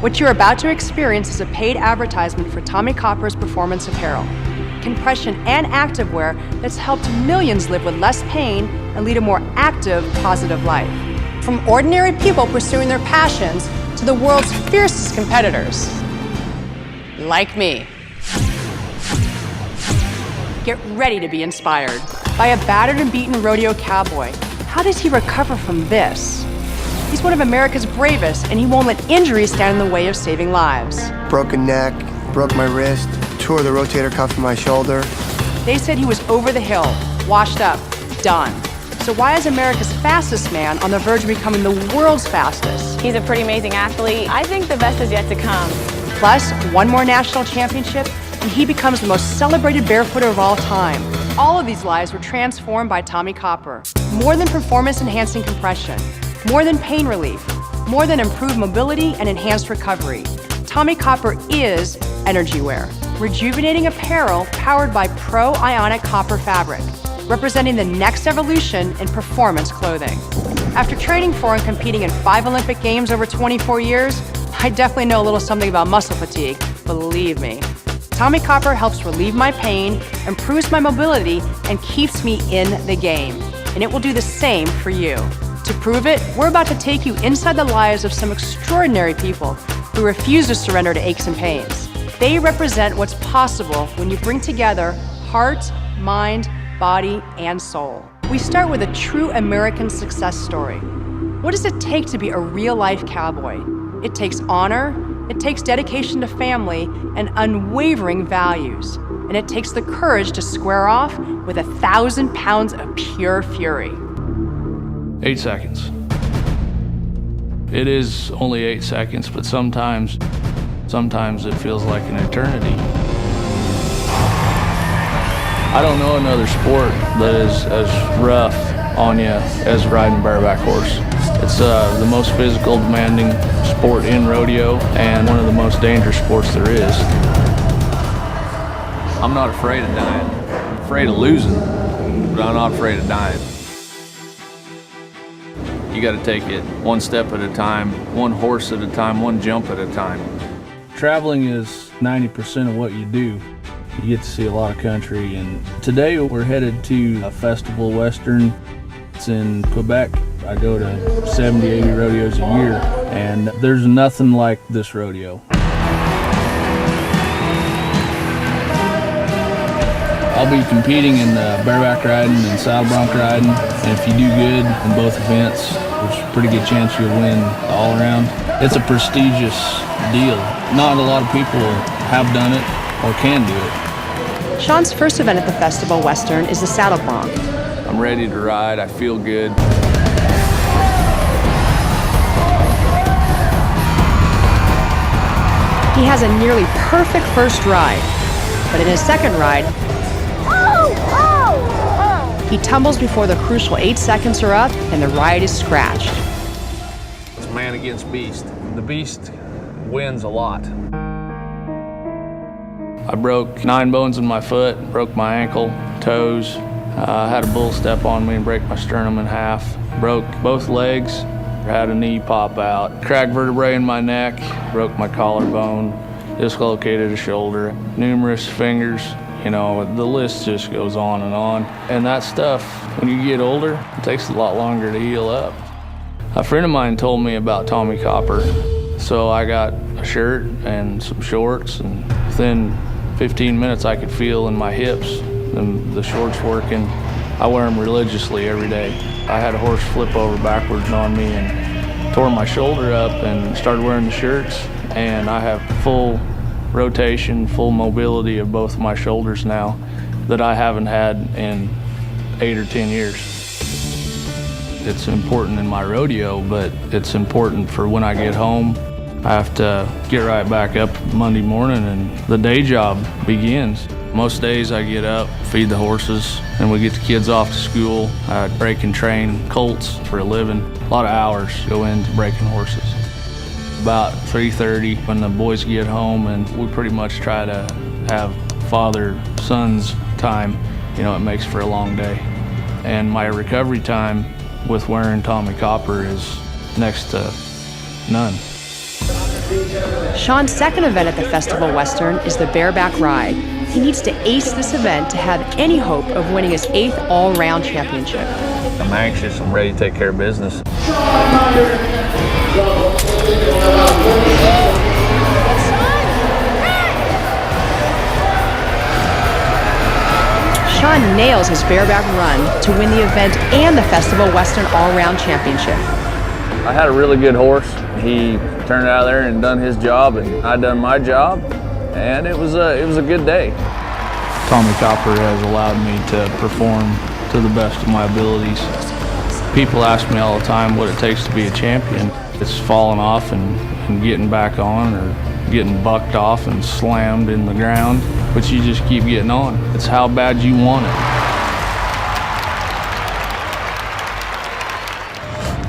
What you're about to experience is a paid advertisement for Tommie Copper's performance apparel, compression and activewear that's helped millions live with less pain and lead a more active, positive life. From ordinary people pursuing their passions to the world's fiercest competitors, like me. Get ready to be inspired by a battered and beaten rodeo cowboy. How does he recover from this? He's one of America's bravest, and he won't let injuries stand in the way of saving lives. Broken neck, broke my wrist, tore the rotator cuff in my shoulder. They said he was over the hill, washed up, done. So why is America's fastest man on the verge of becoming the world's fastest? He's a pretty amazing athlete. I think the best is yet to come. Plus, one more national championship, and he becomes the most celebrated barefooter of all time. All of these lives were transformed by Tommie Copper. More than performance-enhancing compression, more than pain relief, more than improved mobility and enhanced recovery. Tommie Copper is energy wear, rejuvenating apparel powered by pro-ionic copper fabric, representing the next evolution in performance clothing. After training for and competing in 5 Olympic Games over 24 years, I definitely know a little something about muscle fatigue, believe me. Tommie Copper helps relieve my pain, improves my mobility, and keeps me in the game. And it will do the same for you. To prove it, we're about to take you inside the lives of some extraordinary people who refuse to surrender to aches and pains. They represent what's possible when you bring together heart, mind, body, and soul. We start with a true American success story. What does it take to be a real-life cowboy? It takes honor, it takes dedication to family, and unwavering values. And it takes the courage to square off with 1,000 pounds of pure fury. 8 seconds. It is only 8 seconds, but sometimes it feels like an eternity. I don't know another sport that is as rough on you as riding a bareback horse. It's the most physical, demanding sport in rodeo and one of the most dangerous sports there is. I'm not afraid of dying. I'm afraid of losing, but I'm not afraid of dying. You got to take it one step at a time, one horse at a time, one jump at a time. Traveling is 90% of what you do. You get to see a lot of country, and today we're headed to a festival western. It's in Quebec. I go to 70, 80 rodeos a year, and there's nothing like this rodeo. I'll be competing in bareback riding and saddle bronc riding, and if you do good in both events, there's a pretty good chance you'll win all around. It's a prestigious deal. Not a lot of people have done it or can do it. Sean's first event at the Festival Western is the saddle bronc. I'm ready to ride, I feel good. He has a nearly perfect first ride, but in his second ride, he tumbles before the crucial 8 seconds are up and the ride is scratched. It's man against beast. The beast wins a lot. I broke 9 bones in my foot, broke my ankle, toes. I had a bull step on me and break my sternum in half. Broke both legs, had a knee pop out. Cracked vertebrae in my neck, broke my collarbone, dislocated a shoulder, numerous fingers. You know, the list just goes on. And that stuff, when you get older, it takes a lot longer to heal up. A friend of mine told me about Tommie Copper. So I got a shirt and some shorts, and within 15 minutes I could feel in my hips the shorts working. I wear them religiously every day. I had a horse flip over backwards on me and tore my shoulder up and started wearing the shirts, and I have full rotation, full mobility of both of my shoulders now that I haven't had in 8 or 10 years. It's important in my rodeo, but it's important for when I get home. I have to get right back up Monday morning and the day job begins. Most days I get up, feed the horses, and we get the kids off to school. I break and train colts for a living. A lot of hours go into breaking horses. About 3:30 when the boys get home, and we pretty much try to have father-son's time. You know, it makes for a long day. And my recovery time with wearing Tommie Copper is next to none. Sean's second event at the Festival Western is the Bareback Ride. He needs to ace this event to have any hope of winning his 8th all-round championship. I'm anxious. I'm ready to take care of business. Sean nails his bareback run to win the event and the Festival Western all-round championship. I had a really good horse. He turned out there and done his job, and I done my job, and it was a good day. Tommie Copper has allowed me to perform to the best of my abilities. People ask me all the time what it takes to be a champion. It's falling off and getting back on, or getting bucked off and slammed in the ground, but you just keep getting on. It's how bad you want it.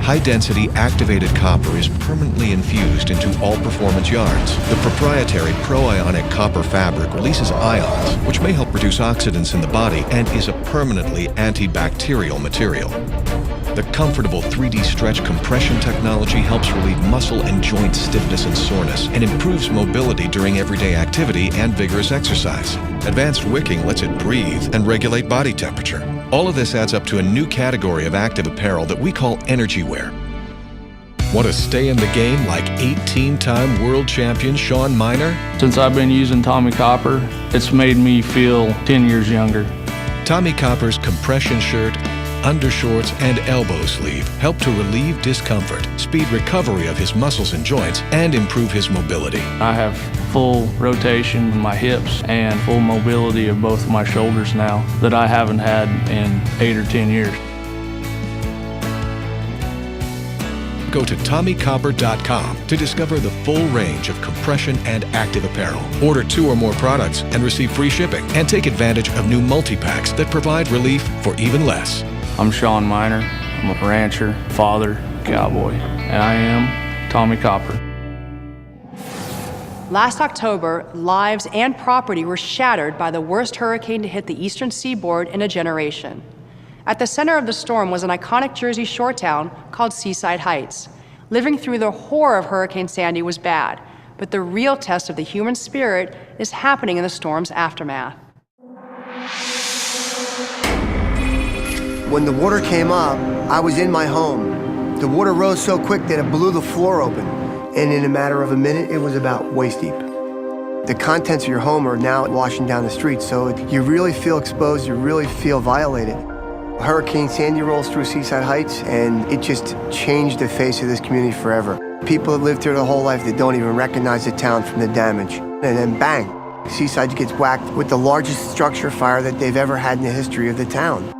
High-density activated copper is permanently infused into all performance yarns. The proprietary pro-ionic copper fabric releases ions, which may help reduce oxidants in the body and is a permanently antibacterial material. The comfortable 3D stretch compression technology helps relieve muscle and joint stiffness and soreness and improves mobility during everyday activity and vigorous exercise. Advanced wicking lets it breathe and regulate body temperature. All of this adds up to a new category of active apparel that we call energy wear. Want to stay in the game like 18-time world champion Sean Miner? Since I've been using Tommie Copper, it's made me feel 10 years younger. Tommie Copper's compression shirt, undershorts, and elbow sleeve help to relieve discomfort, speed recovery of his muscles and joints, and improve his mobility. I have full rotation in my hips and full mobility of both of my shoulders now that I haven't had in 8 or 10 years. Go to TommieCopper.com to discover the full range of compression and active apparel. Order 2 or more products and receive free shipping, and take advantage of new multi-packs that provide relief for even less. I'm Sean Miner. I'm a rancher, father, cowboy, and I am Tommie Copper. Last October, lives and property were shattered by the worst hurricane to hit the eastern seaboard in a generation. At the center of the storm was an iconic Jersey shore town called Seaside Heights. Living through the horror of Hurricane Sandy was bad, but the real test of the human spirit is happening in the storm's aftermath. When the water came up, I was in my home. The water rose so quick that it blew the floor open. And in a matter of a minute, it was about waist deep. The contents of your home are now washing down the street, so you really feel exposed, you really feel violated. Hurricane Sandy rolls through Seaside Heights, and it just changed the face of this community forever. People have lived here their whole life that don't even recognize the town from the damage. And then bang, Seaside gets whacked with the largest structure fire that they've ever had in the history of the town.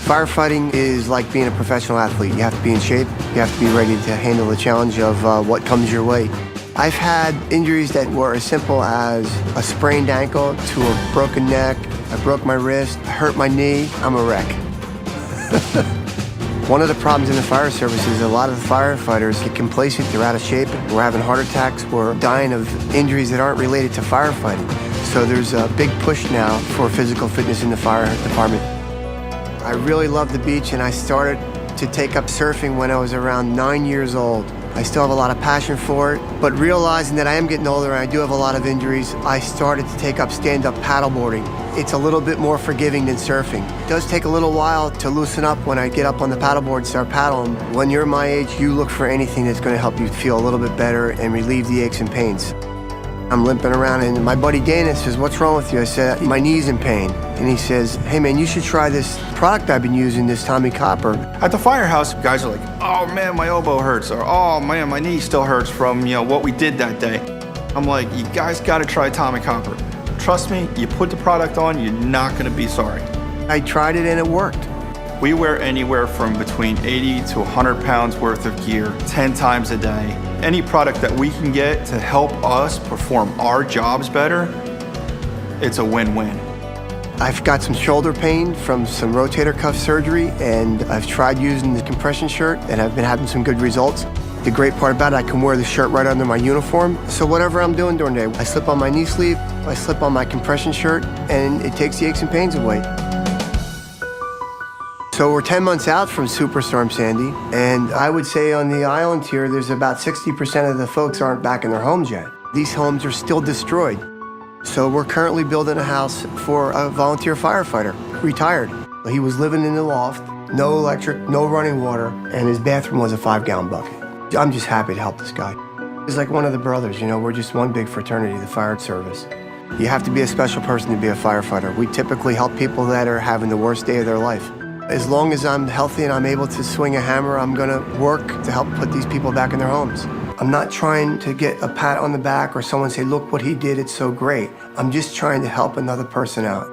Firefighting is like being a professional athlete. You have to be in shape. You have to be ready to handle the challenge of what comes your way. I've had injuries that were as simple as a sprained ankle to a broken neck. I broke my wrist, I hurt my knee. I'm a wreck. One of the problems in the fire service is a lot of the firefighters get complacent, they're out of shape. We're having heart attacks, we're dying of injuries that aren't related to firefighting. So there's a big push now for physical fitness in the fire department. I really love the beach, and I started to take up surfing when I was around 9 years old. I still have a lot of passion for it, but realizing that I am getting older and I do have a lot of injuries, I started to take up stand-up paddleboarding. It's a little bit more forgiving than surfing. It does take a little while to loosen up when I get up on the paddleboard and start paddling. When you're my age, you look for anything that's going to help you feel a little bit better and relieve the aches and pains. I'm limping around, and my buddy Dana says, "What's wrong with you?" I said, "My knee's in pain." And he says, "Hey man, you should try this product I've been using, this Tommie Copper." At the firehouse, guys are like, "Oh man, my elbow hurts," or "Oh man, my knee still hurts from, what we did that day." I'm like, "You guys gotta try Tommie Copper. Trust me, you put the product on, you're not gonna be sorry." I tried it and it worked. We wear anywhere from between 80 to 100 pounds worth of gear 10 times a day. Any product that we can get to help us perform our jobs better, it's a win-win. I've got some shoulder pain from some rotator cuff surgery, and I've tried using the compression shirt, and I've been having some good results. The great part about it, I can wear the shirt right under my uniform, so whatever I'm doing during the day, I slip on my knee sleeve, I slip on my compression shirt, and it takes the aches and pains away. So we're 10 months out from Superstorm Sandy, and I would say on the island here, there's about 60% of the folks aren't back in their homes yet. These homes are still destroyed. So we're currently building a house for a volunteer firefighter, retired. He was living in the loft, no electric, no running water, and his bathroom was a 5-gallon bucket. I'm just happy to help this guy. He's like one of the brothers, you know, we're just one big fraternity, the fire service. You have to be a special person to be a firefighter. We typically help people that are having the worst day of their life. As long as I'm healthy and I'm able to swing a hammer, I'm gonna work to help put these people back in their homes. I'm not trying to get a pat on the back or someone say, look what he did, it's so great. I'm just trying to help another person out.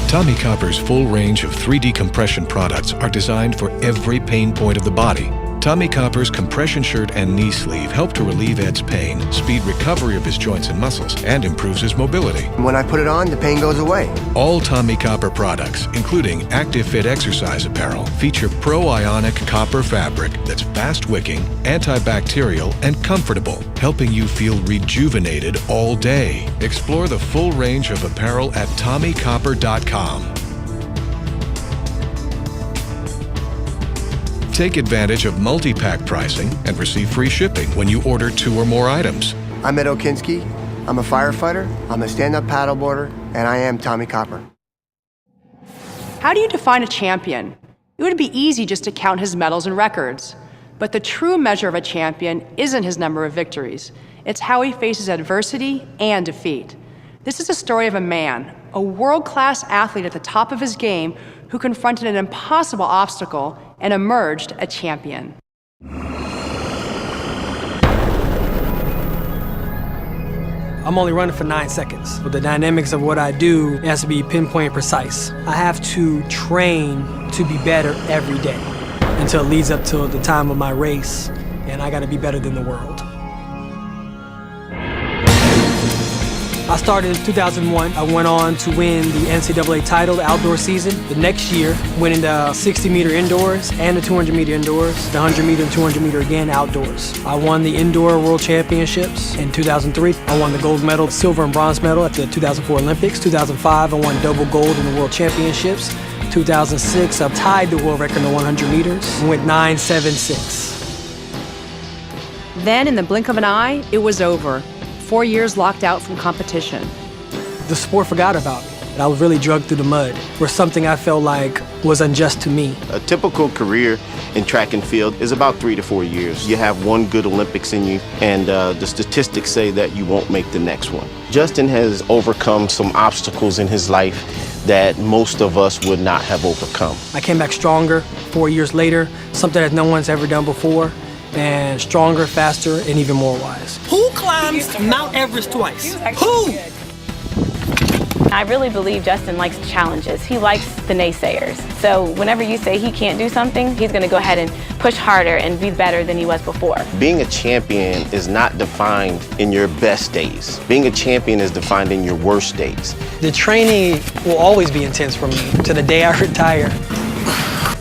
Tommie Copper's full range of 3D compression products are designed for every pain point of the body. Tommie Copper's compression shirt and knee sleeve help to relieve Ed's pain, speed recovery of his joints and muscles, and improves his mobility. When I put it on, the pain goes away. All Tommie Copper products, including Active Fit exercise apparel, feature pro-ionic copper fabric that's fast-wicking, antibacterial, and comfortable, helping you feel rejuvenated all day. Explore the full range of apparel at TommieCopper.com. Take advantage of multi-pack pricing and receive free shipping when you order 2 or more items. I'm Ed Okinski. I'm a firefighter, I'm a stand-up paddleboarder, and I am Tommie Copper. How do you define a champion? It would be easy just to count his medals and records. But the true measure of a champion isn't his number of victories. It's how he faces adversity and defeat. This is a story of a man, a world-class athlete at the top of his game, who confronted an impossible obstacle and emerged a champion. I'm only running for 9 seconds. With the dynamics of what I do, it has to be pinpoint precise. I have to train to be better every day until it leads up to the time of my race, and I gotta be better than the world. I started in 2001. I went on to win the NCAA title, the outdoor season. The next year, winning the 60-meter indoors and the 200-meter indoors, the 100-meter and 200-meter again outdoors. I won the indoor world championships in 2003. I won the gold medal, silver and bronze medal at the 2004 Olympics. 2005, I won double gold in the world championships. 2006, I tied the world record in the 100 meters and went 9.76. Then, in the blink of an eye, it was over. 4 years locked out from competition. The sport forgot about me. I was really drugged through the mud, where something I felt like was unjust to me. A typical career in track and field is about 3 to 4 years. You have one good Olympics in you, and the statistics say that you won't make the next one. Justin has overcome some obstacles in his life that most of us would not have overcome. I came back stronger 4 years later, something that no one's ever done before, and stronger, faster, and even more wise. Who climbs Mount Everest twice? Who? I really believe Justin likes challenges. He likes the naysayers. So whenever you say he can't do something, he's gonna go ahead and push harder and be better than he was before. Being a champion is not defined in your best days. Being a champion is defined in your worst days. The training will always be intense for me to the day I retire.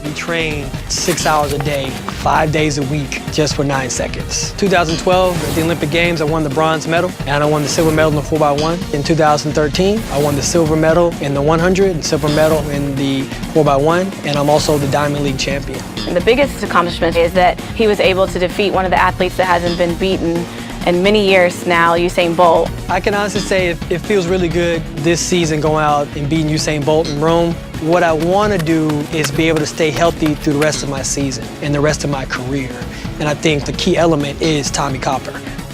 We train 6 hours a day, 5 days a week, just for 9 seconds. 2012, at the Olympic Games, I won the bronze medal, and I won the silver medal in the 4x1. In 2013, I won the silver medal in the 100 and silver medal in the 4x1, and I'm also the Diamond League champion. And the biggest accomplishment is that he was able to defeat one of the athletes that hasn't been beaten in many years now, Usain Bolt. I can honestly say it feels really good this season going out and beating Usain Bolt in Rome. What I want to do is be able to stay healthy through the rest of my season and the rest of my career. And I think the key element is Tommie Copper.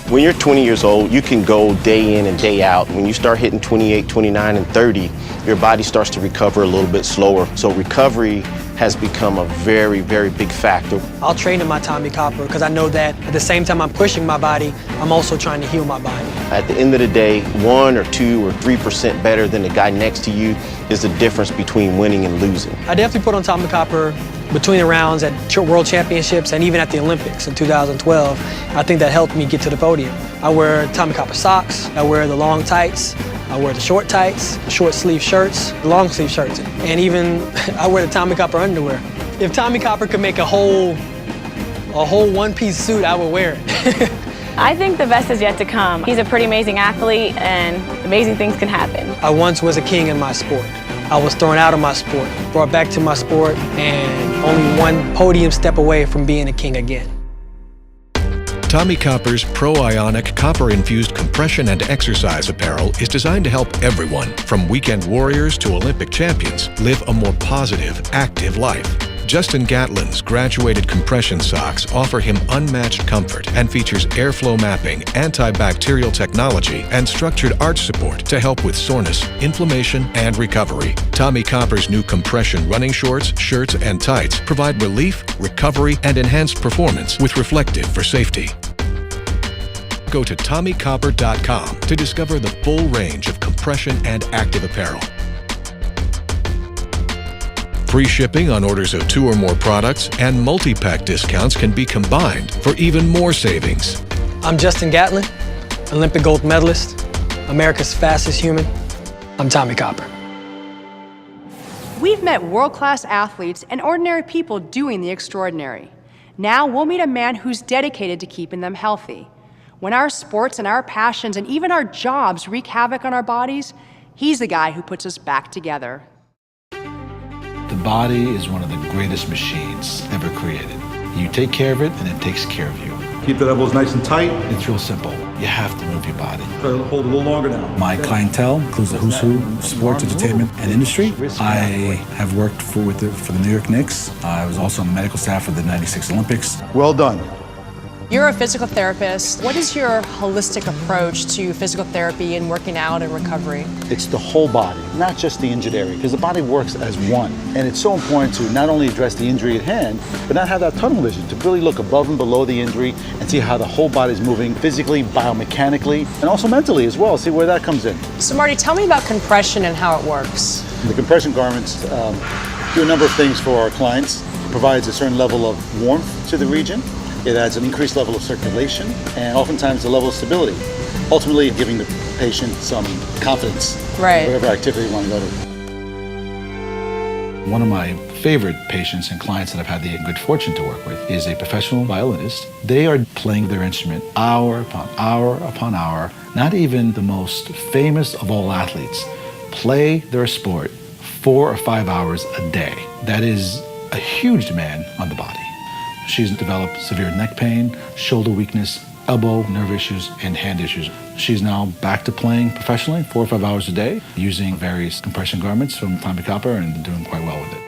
When you're 20 years old, you can go day in and day out. When you start hitting 28, 29, and 30, your body starts to recover a little bit slower. So recovery has become a very, very big factor. I'll train in my Tommie Copper because I know that at the same time I'm pushing my body, I'm also trying to heal my body. At the end of the day, 1 or 2 or 3% better than the guy next to you is the difference between winning and losing. I definitely put on Tommie Copper between the rounds at World Championships and even at the Olympics in 2012. I think that helped me get to the podium. I wear Tommie Copper socks, I wear the long tights, I wear the short tights, short sleeve shirts, long sleeve shirts, and even I wear the Tommie Copper underwear. If Tommie Copper could make a whole one-piece suit, I would wear it. I think the best is yet to come. He's a pretty amazing athlete, and amazing things can happen. I once was a king in my sport. I was thrown out of my sport, brought back to my sport, and only one podium step away from being a king again. Tommie Copper's pro-ionic copper-infused compression and exercise apparel is designed to help everyone, from weekend warriors to Olympic champions, live a more positive, active life. Justin Gatlin's graduated compression socks offer him unmatched comfort and features airflow mapping, antibacterial technology, and structured arch support to help with soreness, inflammation, and recovery. Tommie Copper's new compression running shorts, shirts, and tights provide relief, recovery, and enhanced performance with reflective for safety. Go to TommieCopper.com to discover the full range of compression and active apparel. Free shipping on orders of 2 or more products and multi-pack discounts can be combined for even more savings. I'm Justin Gatlin, Olympic gold medalist, America's fastest human. I'm Tommie Copper. We've met world-class athletes and ordinary people doing the extraordinary. Now we'll meet a man who's dedicated to keeping them healthy. When our sports and our passions and even our jobs wreak havoc on our bodies, he's the guy who puts us back together. The body is one of the greatest machines ever created. You take care of it, and it takes care of you. Keep the elbows nice and tight. It's real simple. You have to move your body. Try to hold a little longer now. My clientele includes the who's who sports, entertainment, and industry. I have worked for the New York Knicks. I was also on the medical staff for the '96 Olympics. Well done. You're a physical therapist. What is your holistic approach to physical therapy and working out and recovery? It's the whole body, not just the injured area, because the body works as one. And it's so important to not only address the injury at hand, but not have that tunnel vision, to really look above and below the injury and see how the whole body is moving physically, biomechanically, and also mentally as well, see where that comes in. So Marty, tell me about compression and how it works. The compression garments do a number of things for our clients. It provides a certain level of warmth to the region. It adds an increased level of circulation and oftentimes a level of stability, ultimately giving the patient some confidence in whatever activity you want to go to. One of my favorite patients and clients that I've had the good fortune to work with is a professional violinist. They are playing their instrument hour upon hour upon hour. Not even the most famous of all athletes play their sport 4 or 5 hours a day. That is a huge demand on the body. She's developed severe neck pain, shoulder weakness, elbow, nerve issues, and hand issues. She's now back to playing professionally 4 or 5 hours a day, using various compression garments from Tommie Copper and doing quite well with it.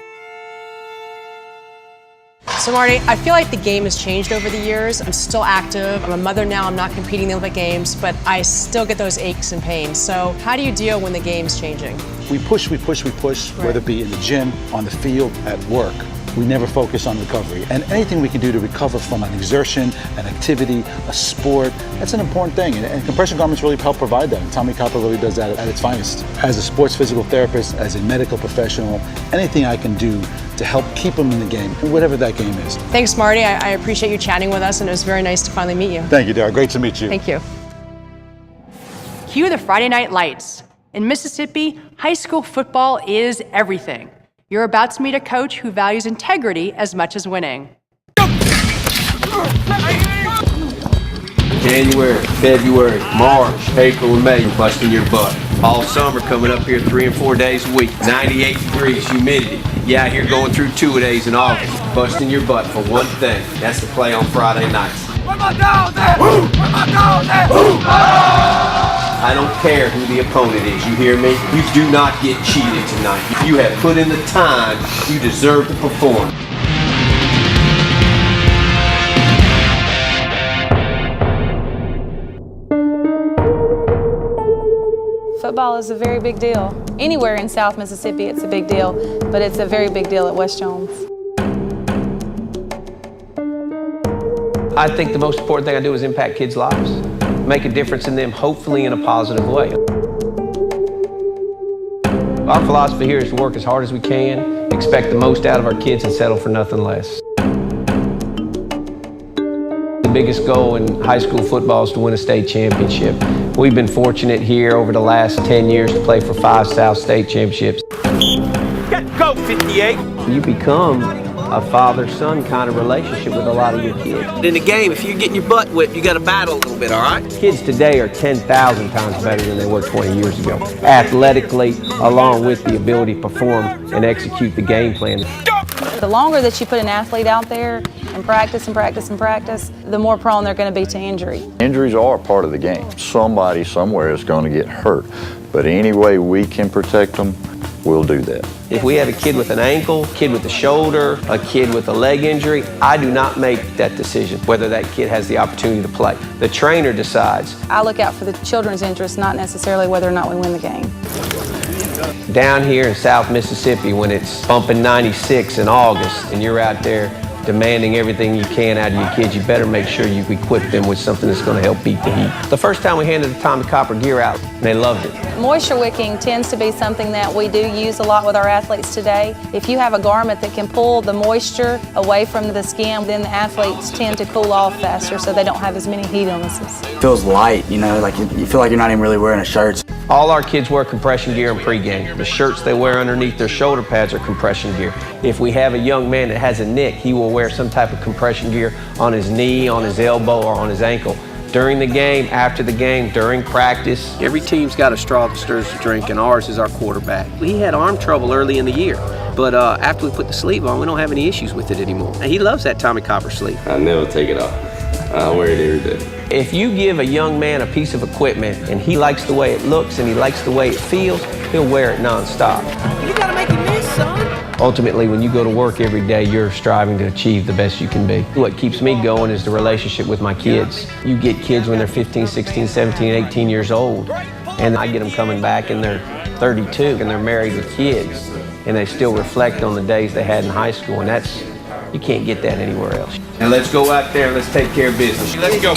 So Marty, I feel like the game has changed over the years. I'm still active. I'm a mother now. I'm not competing in the Olympic Games, but I still get those aches and pains. So how do you deal when the game's changing? We push, whether it be in the gym, on the field, at work. We never focus on recovery. And anything we can do to recover from an exertion, an activity, a sport, that's an important thing. And compression garments really help provide that. And Tommie Copper really does that at its finest. As a sports physical therapist, as a medical professional, anything I can do to help keep them in the game, whatever that game is. Thanks, Marty. I appreciate you chatting with us, and it was very nice to finally meet you. Thank you, Dara. Great to meet you. Thank you. Cue the Friday night lights. In Mississippi, high school football is everything. You're about to meet a coach who values integrity as much as winning. January, February, March, April, and May, you're busting your butt. All summer coming up here 3 and 4 days a week. 98 degrees, humidity. You out here going through 2-a-days in August, busting your butt for one thing. That's to play on Friday nights. Where my dogs at? Woo! Where my dogs at? Woo! I don't care who the opponent is, you hear me? You do not get cheated tonight. If you have put in the time, you deserve to perform. Football is a very big deal. Anywhere in South Mississippi, it's a big deal, but it's a very big deal at West Jones. I think the most important thing I do is impact kids' lives. Make a difference in them, hopefully in a positive way. Our philosophy here is to work as hard as we can, expect the most out of our kids, and settle for nothing less. The biggest goal in high school football is to win a state championship. We've been fortunate here over the last 10 years to play for 5 South State championships. Go, 58! You become a father-son kind of relationship with a lot of your kids. In the game, if you're getting your butt whipped, you got to battle a little bit, all right? Kids today are 10,000 times better than they were 20 years ago, athletically, along with the ability to perform and execute the game plan. The longer that you put an athlete out there and practice and practice and practice, the more prone they're going to be to injury. Injuries are part of the game. Somebody somewhere is going to get hurt, but any way we can protect them, we'll do that. If we have a kid with an ankle, a kid with a shoulder, a kid with a leg injury, I do not make that decision whether that kid has the opportunity to play. The trainer decides. I look out for the children's interests, not necessarily whether or not we win the game. Down here in South Mississippi, when it's bumping 96 in August and you're out there demanding everything you can out of your kids, you better make sure you equip them with something that's going to help beat the heat. The first time we handed the Tommie Copper gear out, they loved it. Moisture wicking tends to be something that we do use a lot with our athletes today. If you have a garment that can pull the moisture away from the skin, then the athletes tend to cool off faster so they don't have as many heat illnesses. It feels light, you know, like you feel like you're not even really wearing a shirt. All our kids wear compression gear in pregame. The shirts they wear underneath their shoulder pads are compression gear. If we have a young man that has a nick, he will wear some type of compression gear on his knee, on his elbow, or on his ankle. During the game, after the game, during practice. Every team's got a straw that stirs the drink, and ours is our quarterback. He had arm trouble early in the year, but after we put the sleeve on, we don't have any issues with it anymore. And he loves that Tommie Copper sleeve. I never take it off. I wear it every day. If you give a young man a piece of equipment and he likes the way it looks and he likes the way it feels, he'll wear it nonstop. You gotta make it miss, son. Ultimately, when you go to work every day, you're striving to achieve the best you can be. What keeps me going is the relationship with my kids. You get kids when they're 15, 16, 17, 18 years old, and I get them coming back and they're 32 and they're married with kids, and they still reflect on the days they had in high school, and you can't get that anywhere else. And let's go out there and let's take care of business. Let's go.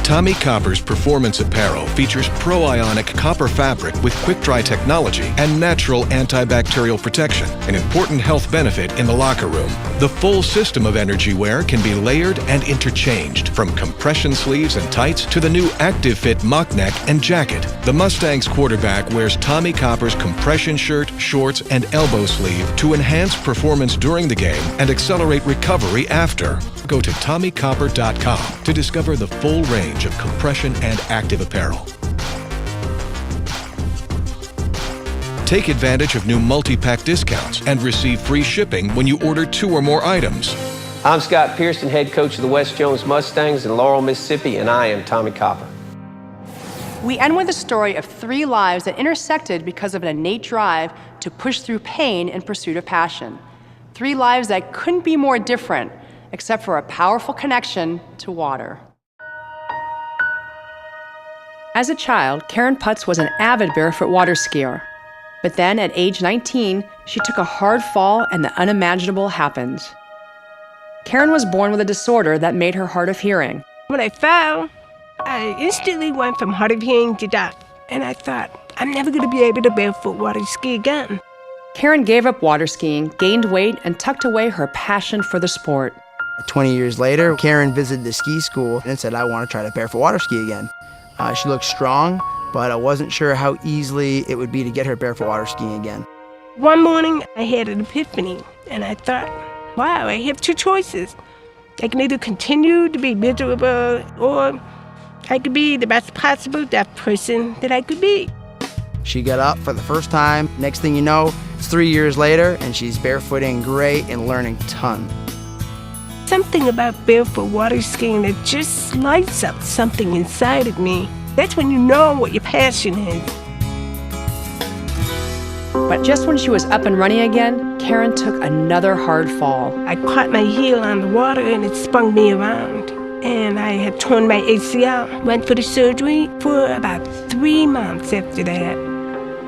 Tommie Copper's performance apparel features pro-ionic copper fabric with quick-dry technology and natural antibacterial protection, an important health benefit in the locker room. The full system of energy wear can be layered and interchanged, from compression sleeves and tights to the new Active Fit mock neck and jacket. The Mustangs quarterback wears Tommie Copper's compression shirt, shorts, and elbow sleeve to enhance performance during the game and accelerate recovery after. Go to TommieCopper.com to discover the full range of compression and active apparel. Take advantage of new multi-pack discounts and receive free shipping when you order 2 or more items. I'm Scott Pearson, head coach of the West Jones Mustangs in Laurel, Mississippi, and I am Tommie Copper. We end with a story of 3 lives that intersected because of an innate drive to push through pain in pursuit of passion. 3 lives that couldn't be more different, except for a powerful connection to water. As a child, Karen Putz was an avid barefoot water skier. But then, at age 19, she took a hard fall and the unimaginable happened. Karen was born with a disorder that made her hard of hearing. When I fell, I instantly went from hard of hearing to deaf. And I thought, I'm never going to be able to barefoot water ski again. Karen gave up water skiing, gained weight, and tucked away her passion for the sport. 20 years later, Karen visited the ski school and said, I want to try to barefoot water ski again. She looked strong, but I wasn't sure how easily it would be to get her barefoot water skiing again. One morning, I had an epiphany, and I thought, wow, I have 2 choices. I can either continue to be miserable, or I could be the best possible deaf person that I could be. She got up for the first time. Next thing you know, it's 3 years later, and she's barefooting great and learning a ton. Something about barefoot water skiing that just lights up something inside of me. That's when you know what your passion is. But just when she was up and running again, Karen took another hard fall. I caught my heel on the water and it spun me around. And I had torn my ACL. Went for the surgery for about 3 months after that.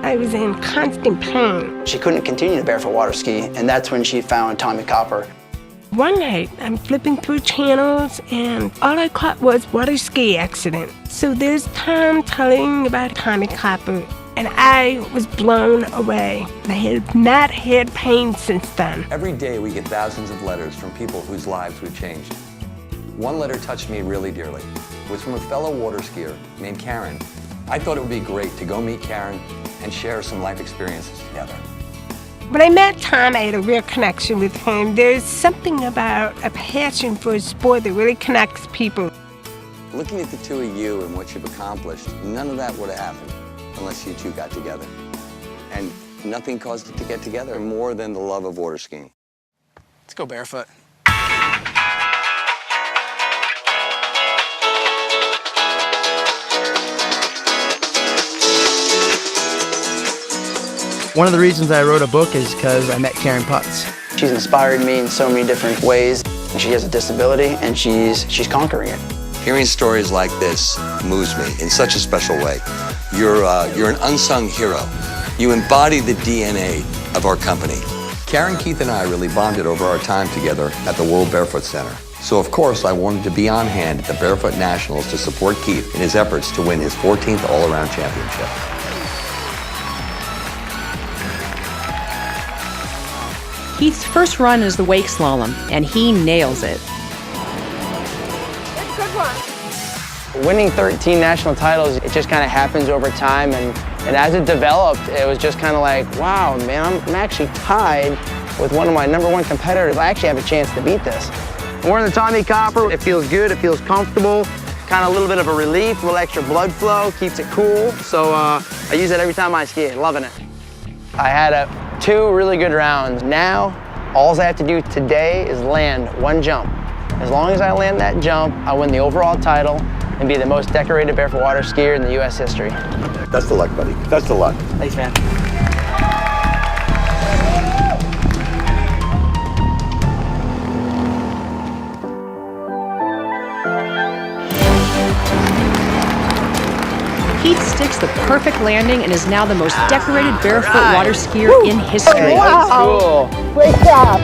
I was in constant pain. She couldn't continue to barefoot water ski, and that's when she found Tommie Copper. One night, I'm flipping through channels, and all I caught was water ski accident. So there's Tom telling about Tommie Copper, and I was blown away. I have not had pain since then. Every day we get thousands of letters from people whose lives we've changed. One letter touched me really dearly. It was from a fellow water skier named Karen. I thought it would be great to go meet Karen and share some life experiences together. When I met Tom, I had a real connection with him. There's something about a passion for a sport that really connects people. Looking at the two of you and what you've accomplished, none of that would have happened unless you two got together. And nothing caused it to get together more than the love of water skiing. Let's go barefoot. One of the reasons I wrote a book is because I met Karen Putz. She's inspired me in so many different ways. She has a disability and she's conquering it. Hearing stories like this moves me in such a special way. You're an unsung hero. You embody the DNA of our company. Karen, Keith, and I really bonded over our time together at the World Barefoot Center. So of course I wanted to be on hand at the Barefoot Nationals to support Keith in his efforts to win his 14th all-around championship. Keith's first run is the wake slalom, and he nails it. Winning 13 national titles, it just kind of happens over time, and as it developed, it was just kind of like, wow, man, I'm actually tied with one of my #1 competitors. I actually have a chance to beat this. We're in the Tommie Copper. It feels good, it feels comfortable, kind of a little bit of a relief, a little extra blood flow, keeps it cool. So I use it every time I ski, loving it. I had 2 really good rounds. Now, all I have to do today is land 1 jump. As long as I land that jump, I win the overall title and be the most decorated barefoot water skier in the U.S. history. Best of luck, buddy. Best of luck. Thanks, man. Keith sticks the perfect landing and is now the most decorated barefoot water skier in history. Wow. Cool. Great job.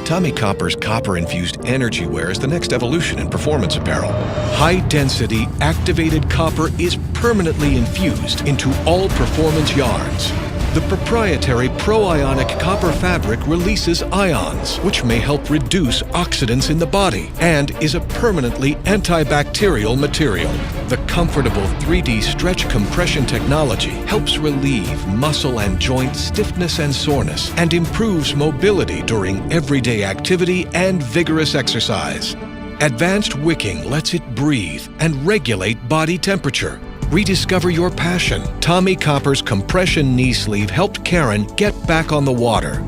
Tommie Copper's copper-infused energy wear is the next evolution in performance apparel. High-density, activated copper is permanently infused into all performance yarns. The proprietary pro-ionic copper fabric releases ions, which may help reduce oxidants in the body, and is a permanently antibacterial material. The comfortable 3D stretch compression technology helps relieve muscle and joint stiffness and soreness, and improves mobility during everyday activity and vigorous exercise. Advanced wicking lets it breathe and regulate body temperature. Rediscover your passion. Tommie Copper's compression knee sleeve helped Karen get back on the water.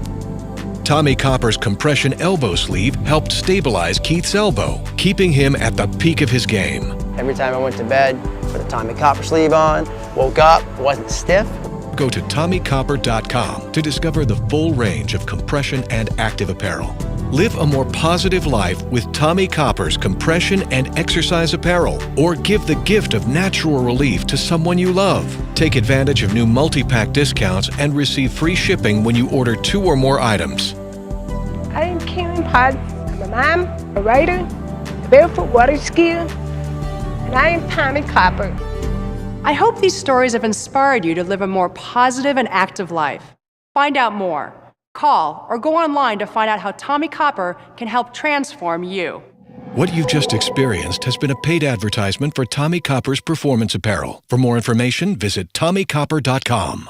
Tommie Copper's compression elbow sleeve helped stabilize Keith's elbow, keeping him at the peak of his game. Every time I went to bed, put a Tommie Copper sleeve on, woke up, wasn't stiff. Go to TommieCopper.com to discover the full range of compression and active apparel. Live a more positive life with Tommie Copper's compression and exercise apparel, or give the gift of natural relief to someone you love. Take advantage of new multi-pack discounts and receive free shipping when you order 2 or more items. I am Karen Putz. I'm a mom, a writer, a barefoot water skier, and I am Tommie Copper. I hope these stories have inspired you to live a more positive and active life. Find out more. Call or go online to find out how Tommie Copper can help transform you. What you've just experienced has been a paid advertisement for Tommie Copper's performance apparel. For more information, visit TommieCopper.com.